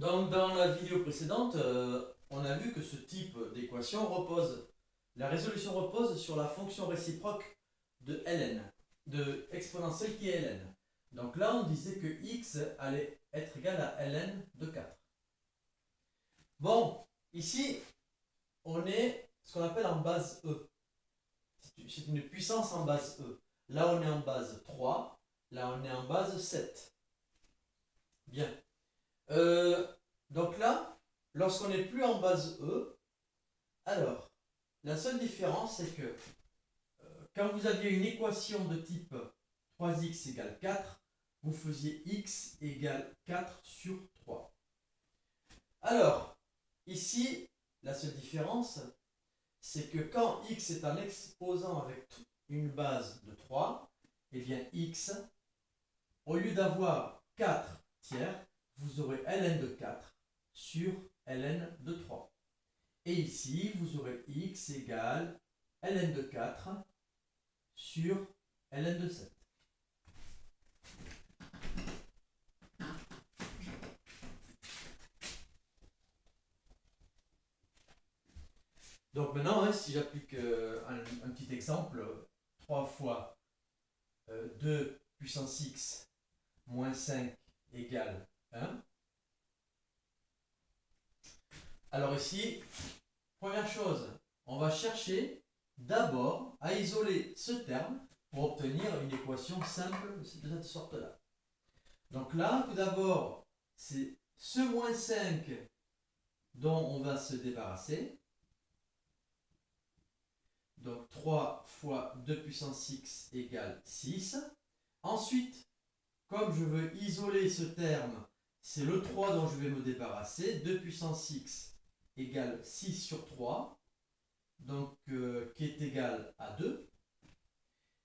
Donc, dans la vidéo précédente, on a vu que ce type d'équation la résolution repose sur la fonction réciproque de ln, de exponentielle qui est ln. Donc là, on disait que x allait être égal à ln de 4. Bon, ici, on est ce qu'on appelle en base E. C'est une puissance en base E. Là, on est en base 3. Là, on est en base 7. Bien. Donc là, lorsqu'on n'est plus en base E, alors, la seule différence, c'est que quand vous aviez une équation de type 3x égale 4, vous faisiez x égale 4 sur 3. Alors, ici, la seule différence, c'est que quand x est un exposant avec une base de 3, eh bien x, au lieu d'avoir 4 tiers, vous aurez ln de 4 sur ln de 3. Et ici, vous aurez x égale ln de 4 sur ln de 7. Donc maintenant, si j'applique un petit exemple, 3 fois 2 puissance x moins 5 égale 1. Alors ici, première chose, on va chercher d'abord à isoler ce terme pour obtenir une équation simple de cette sorte-là. Donc là, tout d'abord, c'est ce moins 5 dont on va se débarrasser. Donc 3 fois 2 puissance x égale 6. Ensuite, comme je veux isoler ce terme, c'est le 3 dont je vais me débarrasser. 2 puissance x égale 6 sur 3, donc qui est égal à 2.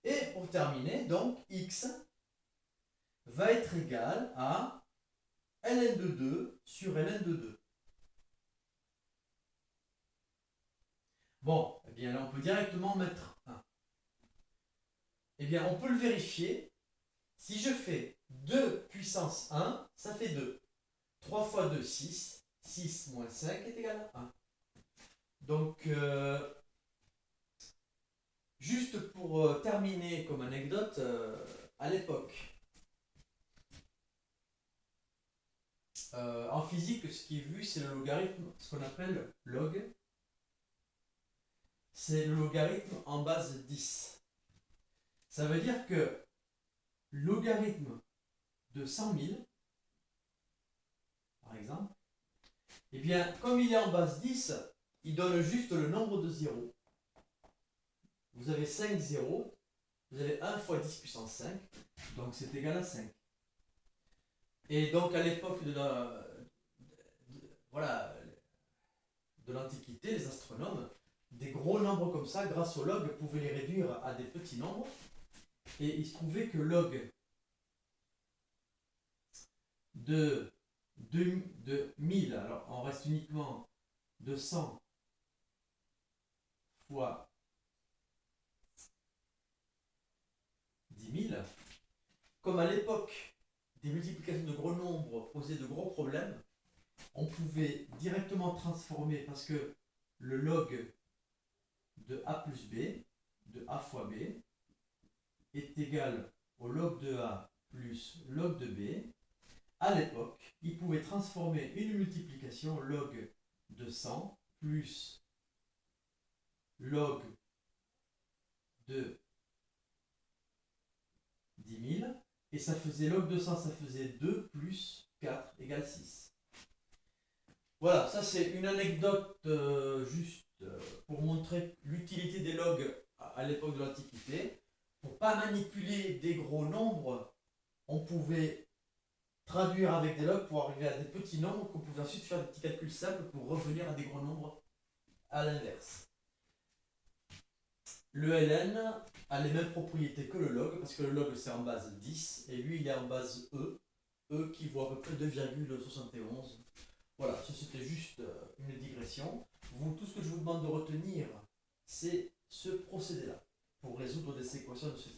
Et pour terminer, donc x va être égal à ln de 2 sur ln de 2. Bon, eh bien là on peut directement mettre 1. Eh bien on peut le vérifier. Si je fais 2 puissance 1, ça fait 2. 3 fois 2, 6. 6 moins 5 est égal à 1. Donc, juste pour terminer comme anecdote, à l'époque, en physique, ce qui est vu, c'est le logarithme, ce qu'on appelle log. C'est le logarithme en base 10. Ça veut dire que logarithme de 100 000, par exemple, eh bien, comme il est en base 10, il donne juste le nombre de zéros. Vous avez 5 zéros, vous avez 1 fois 10 puissance 5, donc c'est égal à 5. Et donc à l'époque de l'Antiquité, les astronomes, des gros nombres comme ça, grâce au log, pouvaient les réduire à des petits nombres. Et il se trouvait que log de 1000, alors on reste uniquement de 100 fois 10 000, comme à l'époque des multiplications de gros nombres posaient de gros problèmes, on pouvait directement transformer, parce que le log de a plus b, de a fois b, est égal au log de a plus log de b. À l'époque, il pouvait transformer une multiplication log de 100 plus log de 10 000, et ça faisait log de 100, ça faisait 2 plus 4 égale 6. Voilà, ça c'est une anecdote juste pour montrer l'utilité des logs à l'époque de l'Antiquité. Pour ne pas manipuler des gros nombres, on pouvait traduire avec des logs pour arriver à des petits nombres qu'on pouvait ensuite faire des petits calculs simples pour revenir à des gros nombres à l'inverse. Le ln a les mêmes propriétés que le log, parce que le log c'est en base 10 et lui il est en base E qui vaut à peu près 2,71. Voilà, ça c'était juste une digression. Tout ce que je vous demande de retenir, c'est ce procédé-là pour résoudre des équations de ce